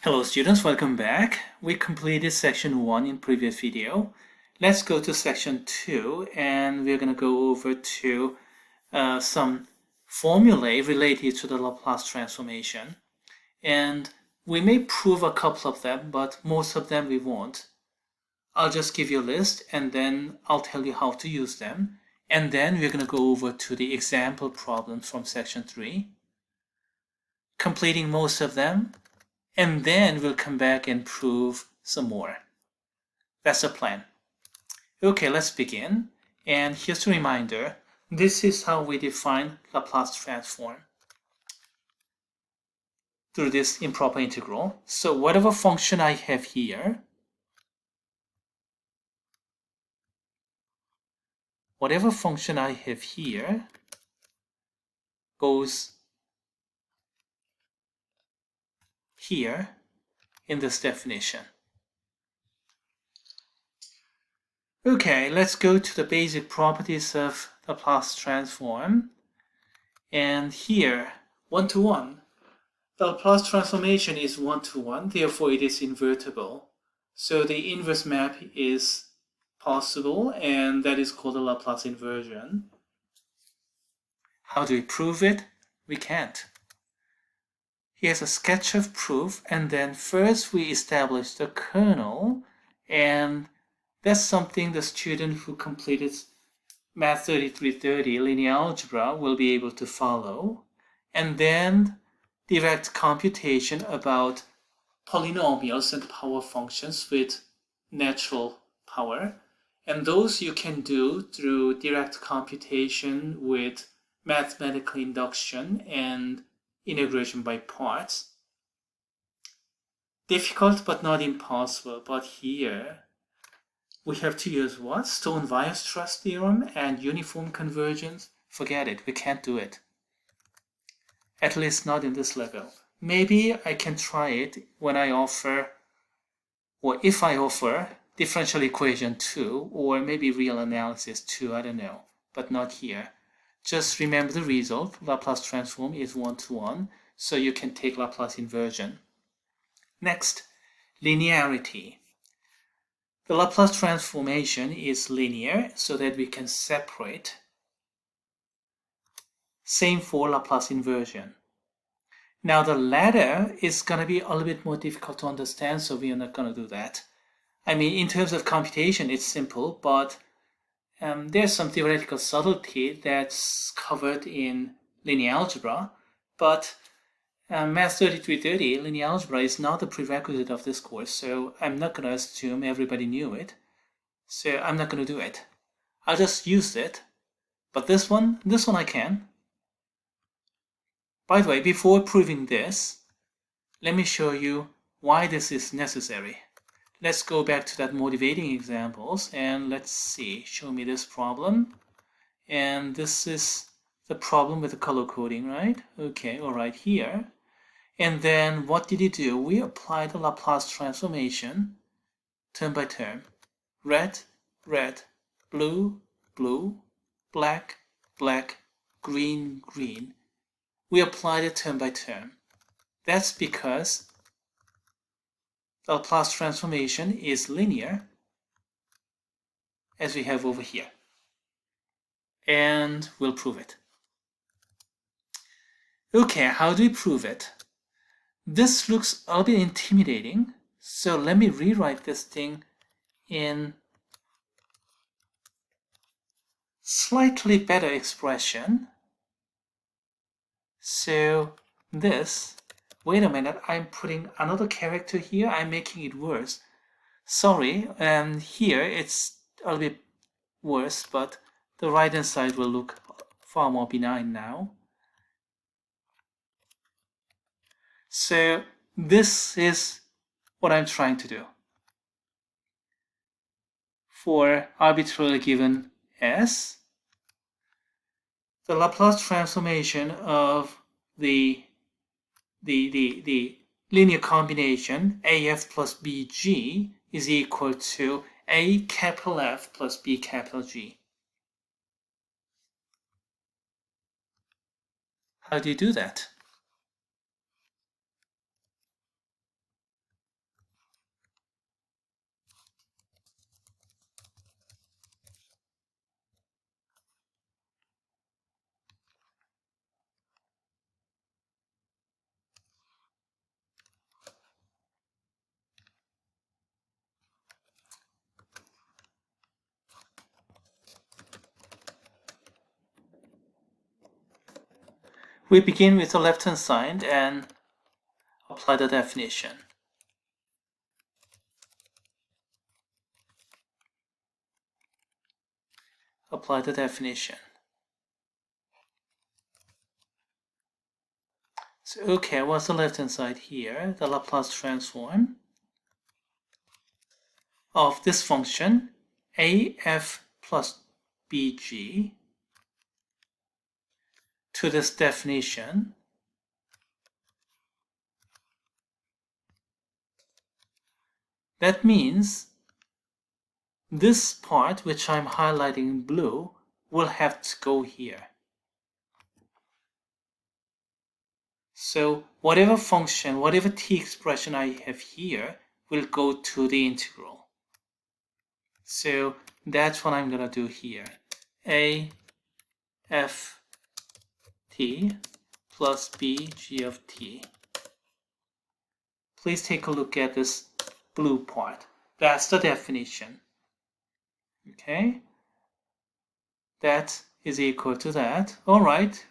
Hello students, welcome back. We completed section 1 in previous video. Let's go to section 2 and we're going to go over to some formulae related to the Laplace transformation. And we may prove a couple of them, but most of them we won't. I'll just give you a list and then I'll tell you how to use them. And then we're going to go over to the example problems from section 3, completing most of them. And then we'll come back and prove some more. That's the plan. Okay, let's begin. And here's a reminder. This is how we define Laplace transform through this improper integral. So whatever function I have here, goes here in this definition. Okay, let's go to the basic properties of Laplace transform. And here, one-to-one. The Laplace transformation is one-to-one, therefore it is invertible. So the inverse map is possible, and that is called a Laplace inversion. How do we prove it? We can't. Here's a sketch of proof, and then first we establish the kernel, and that's something the student who completed Math 3330 linear algebra will be able to follow. And then direct computation about polynomials and power functions with natural power. And those you can do through direct computation with mathematical induction and integration by parts. Difficult but not impossible. But here we have to use what? Stone-Weierstrass theorem and uniform convergence? Forget it, we can't do it. At least not in this level. Maybe I can try it when I offer, or if I offer, differential equation 2, or maybe real analysis 2, I don't know, but not here. Just remember the result. Laplace transform is one-to-one, so you can take Laplace inversion. Next, linearity. The Laplace transformation is linear so that we can separate. Same for Laplace inversion. Now the latter is going to be a little bit more difficult to understand, so we are not going to do that. I mean, in terms of computation, it's simple, but there's some theoretical subtlety that's covered in linear algebra, but Math 3330, linear algebra, is not the prerequisite of this course, so I'm not going to assume everybody knew it. So I'm not going to do it. I'll just use it. But this one I can. By the way, before proving this, let me show you why this is necessary. Let's go back to that motivating examples and let's see. Show me this problem. And this is the problem with the color coding, right? Okay, all right, here. And then what did he do? We applied the Laplace transformation term by term. Red, red, blue, blue, black, black, green, green. We applied it term by term. That's because the Laplace transformation is linear, as we have over here. And we'll prove it. Okay, how do we prove it? This looks a bit intimidating, so let me rewrite this thing in slightly better expression. So this, wait a minute, I'm putting another character here, I'm making it worse. Sorry, and here it's a little bit worse, but the right hand side will look far more benign now. So this is what I'm trying to do. For arbitrarily given S, the Laplace transformation of the linear combination AF plus BG is equal to A capital F plus B capital G. How do you do that? We begin with the left-hand side and apply the definition. Apply the definition. So, okay, what's the left-hand side here? The Laplace transform of this function, AF plus BG, to this definition. That means this part, which I'm highlighting in blue, will have to go here. So whatever function, whatever t expression I have here will go to the integral. So that's what I'm going to do here. A f t plus b g of t. Please take a look at this blue part. That's the definition. Okay? That is equal to that. All right.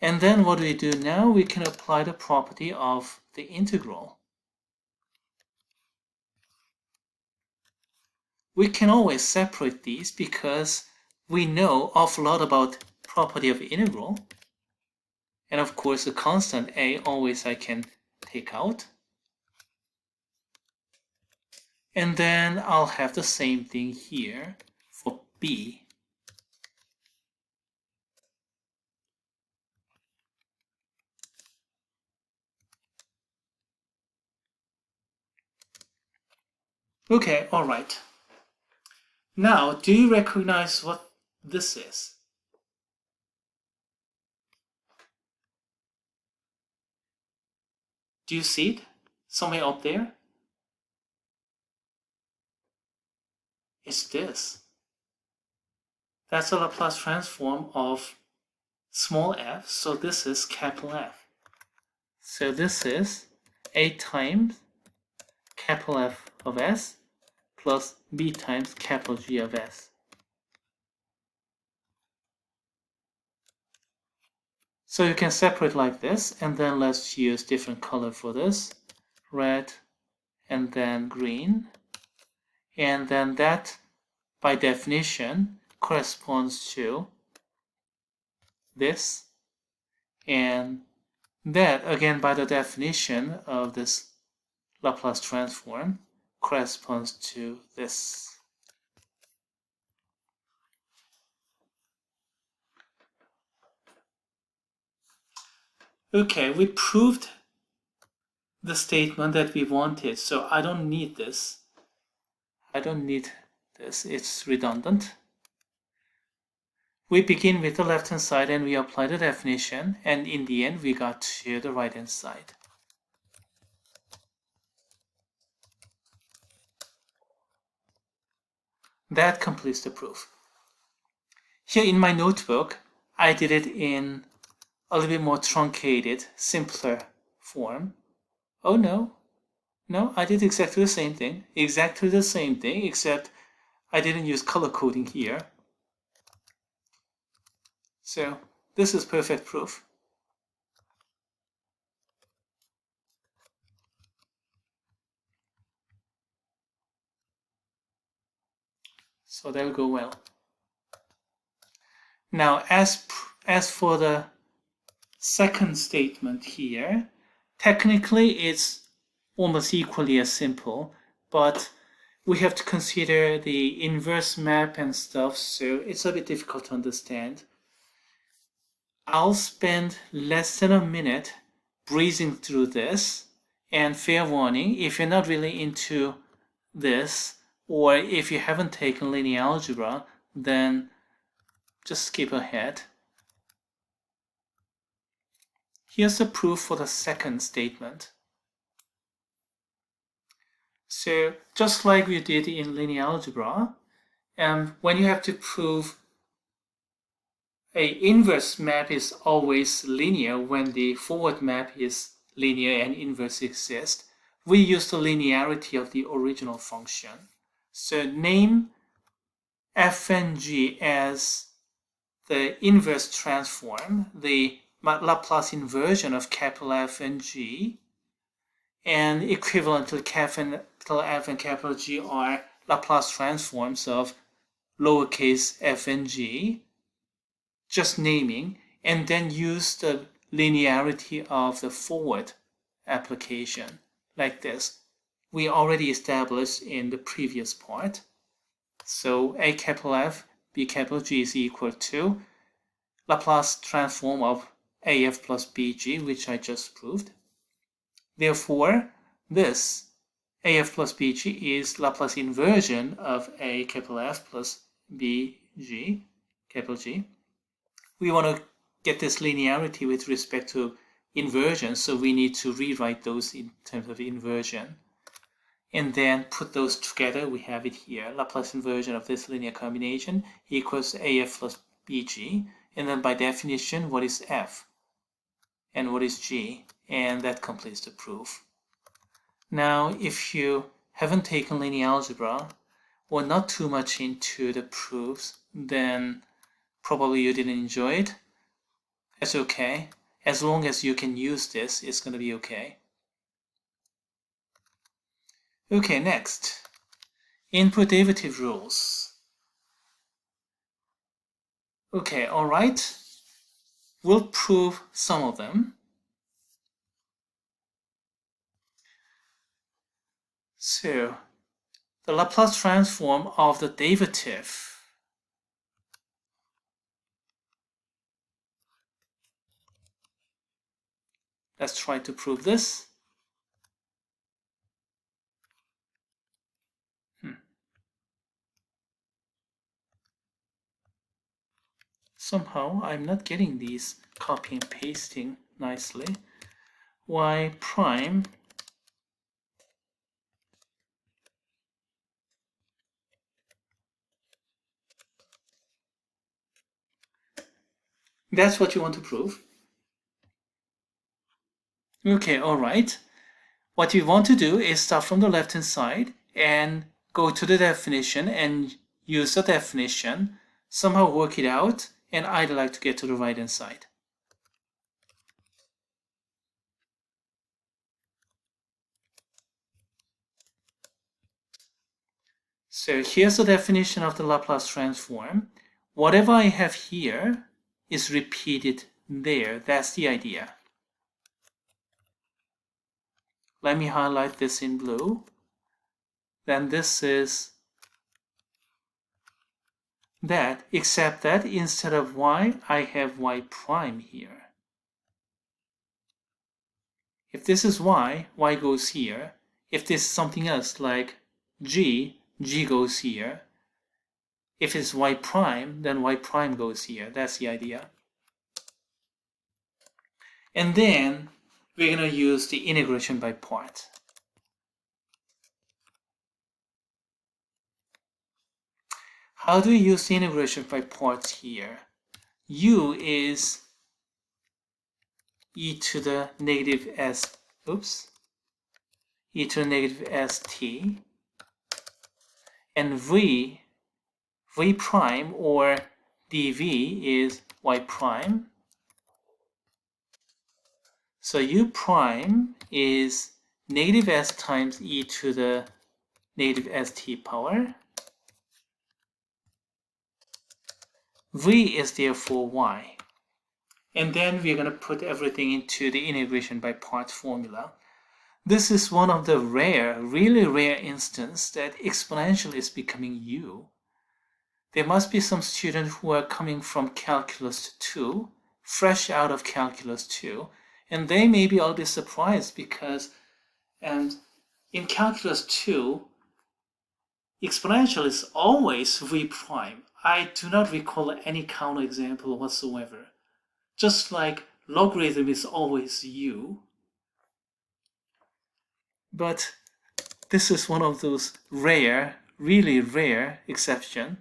And then what do we do now? We can apply the property of the integral. We can always separate these because we know awful lot about property of integral. And of course, the constant a always I can take out. And then I'll have the same thing here for b. Okay, all right. Now, do you recognize what this is? Do you see it somewhere up there? It's this. That's the Laplace transform of small f, so this is capital F. So this is a times capital F of s plus b times capital G of s. So you can separate like this, and then let's use different color for this. Red and then green. And then that, by definition, corresponds to this. And that, again, by the definition of this Laplace transform, corresponds to this. Okay, we proved the statement that we wanted, so I don't need this. It's redundant. We begin with the left-hand side and we apply the definition, and in the end we got to the right-hand side. That completes the proof. Here in my notebook, I did it in a little bit more truncated, simpler form. Oh no, I did exactly the same thing, except I didn't use color coding here. So this is perfect proof. So that will go well. Now, as for the second statement here, technically it's almost equally as simple, but we have to consider the inverse map and stuff, so it's a bit difficult to understand. I'll spend less than a minute breezing through this, and fair warning, if you're not really into this, or if you haven't taken linear algebra, then just skip ahead. Here's the proof for the second statement. So just like we did in linear algebra, when you have to prove an inverse map is always linear when the forward map is linear and inverse exist, we use the linearity of the original function. So name f and g as the inverse transform, the Laplace inversion of capital F and G, and equivalent to capital F and capital G are Laplace transforms of lowercase f and g, just naming, and then use the linearity of the forward application like this. We already established in the previous part. So A capital F, B capital G is equal to Laplace transform of AF plus BG, which I just proved. Therefore, this AF plus BG is Laplace inversion of A capital F plus BG, capital G. We want to get this linearity with respect to inversion, so we need to rewrite those in terms of inversion. And then put those together, we have it here. Laplace inversion of this linear combination equals AF plus BG. And then by definition, what is F? And what is G? And that completes the proof. Now, if you haven't taken linear algebra or not too much into the proofs, then probably you didn't enjoy it. That's okay. As long as you can use this, it's going to be okay. Okay, next. Input derivative rules. Okay, all right. We'll prove some of them. So, the Laplace transform of the derivative. Let's try to prove this. Somehow I'm not getting these copy and pasting nicely. Y prime that's what you want to prove. Okay, all right. What you want to do is start from the left-hand side and go to the definition and use the definition, somehow work it out, and I'd like to get to the right-hand side. So here's the definition of the Laplace transform. Whatever I have here is repeated there. That's the idea. Let me highlight this in blue. Then this is that, except that instead of y, I have y prime here. If this is y, y goes here. If this is something else like g, g goes here. If it's y prime, then y prime goes here. That's the idea. And then we're going to use the integration by part. How do we use the integration by parts here? U is e to the negative s, e to the negative st, and v prime or dv is y prime. So u prime is negative s times e to the negative st power. V is therefore y. And then we're going to put everything into the integration by parts formula. This is one of the rare, really rare instances that exponential is becoming u. There must be some students who are coming from Calculus 2, fresh out of Calculus 2, and they may be all be surprised because in Calculus 2, exponential is always v prime. I do not recall any counterexample whatsoever. Just like logarithm is always u. But this is one of those rare, really rare exception.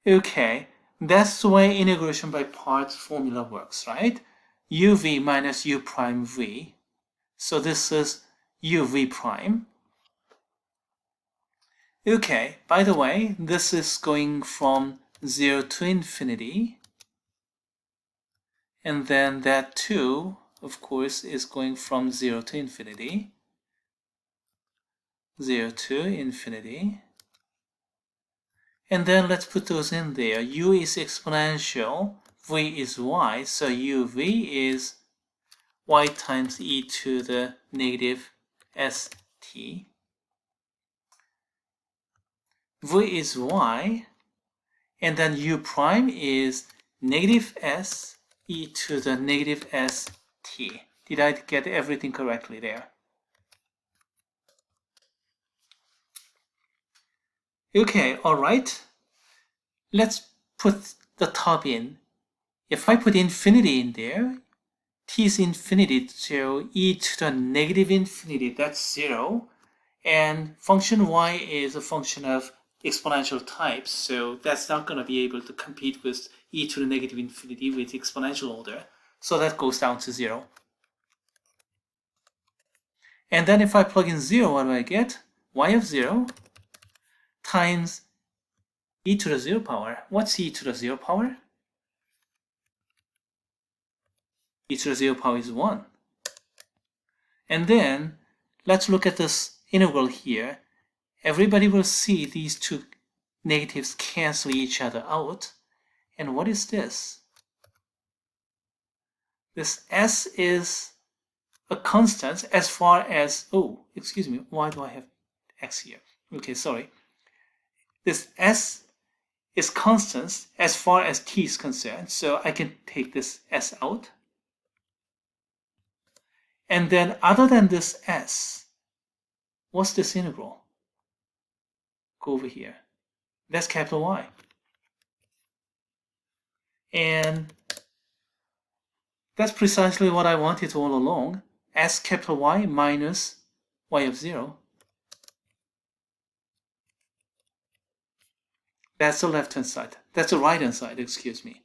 Okay, that's the way integration by parts formula works, right? uv minus u prime v. So this is uv prime. Okay, by the way, this is going from 0 to infinity. And then that too, of course, is going from 0 to infinity. 0 to infinity. And then let's put those in there. U is exponential, V is y, so uv is y times e to the negative st. V is y, and then u prime is negative s e to the negative st. Did I get everything correctly there? Okay, all right. Let's put the top in. If I put infinity in there, t is infinity, so e to the negative infinity, that's 0. And function y is a function of exponential type, so that's not going to be able to compete with e to the negative infinity with exponential order. So that goes down to 0. And then if I plug in 0, what do I get? Y of 0 times e to the 0 power. What's e to the 0 power? E to the 0 power is 1. And then let's look at this integral here. Everybody will see these two negatives cancel each other out. And what is this? This s is a constant as far as, oh, excuse me, why do I have x here? Okay, sorry. This s is constant as far as t is concerned, so I can take this s out. And then other than this s, what's this integral? Go over here. That's capital Y. And that's precisely what I wanted all along. S capital Y minus y of 0. That's the left-hand side. That's the right-hand side, excuse me.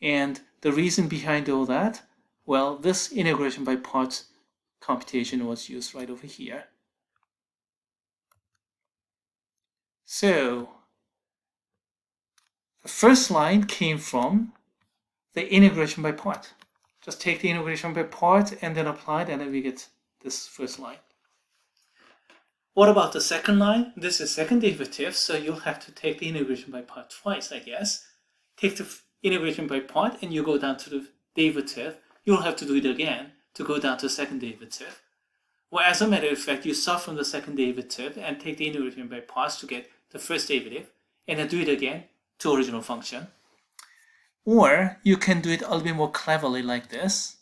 And the reason behind all that, well, this integration by parts computation was used right over here. So the first line came from the integration by part. Just take the integration by part and then apply it, and then we get this first line. What about the second line? This is second derivative, so you'll have to take the integration by part twice, I guess. Take the integration by part and you go down to the derivative. You'll have to do it again to go down to second derivative. Well, as a matter of fact, you start from the second derivative and take the integration by parts to get the first derivative, and then do it again to original function. Or you can do it a little bit more cleverly like this.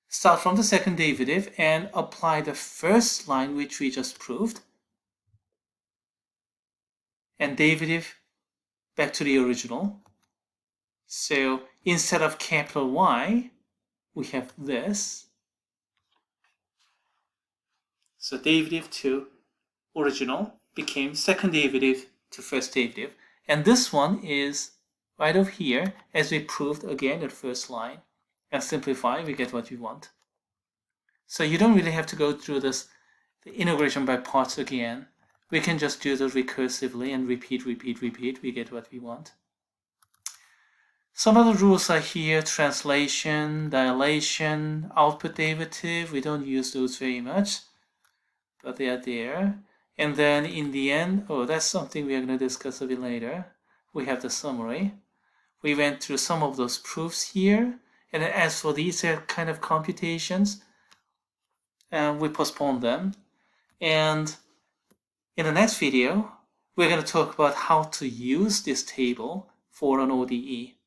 Start from the second derivative and apply the first line which we just proved, and derivative back to the original. So instead of capital Y, we have this. So derivative to original became second derivative to first derivative. And this one is right over here, as we proved again at first line. And simplify, we get what we want. So you don't really have to go through the integration by parts again. We can just do this recursively and repeat. We get what we want. Some other rules are here: translation, dilation, output derivative. We don't use those very much, but they are there. And then in the end, oh, that's something we are going to discuss a bit later. We have the summary. We went through some of those proofs here. And as for these kind of computations, we postponed them. And in the next video, we're going to talk about how to use this table for an ODE.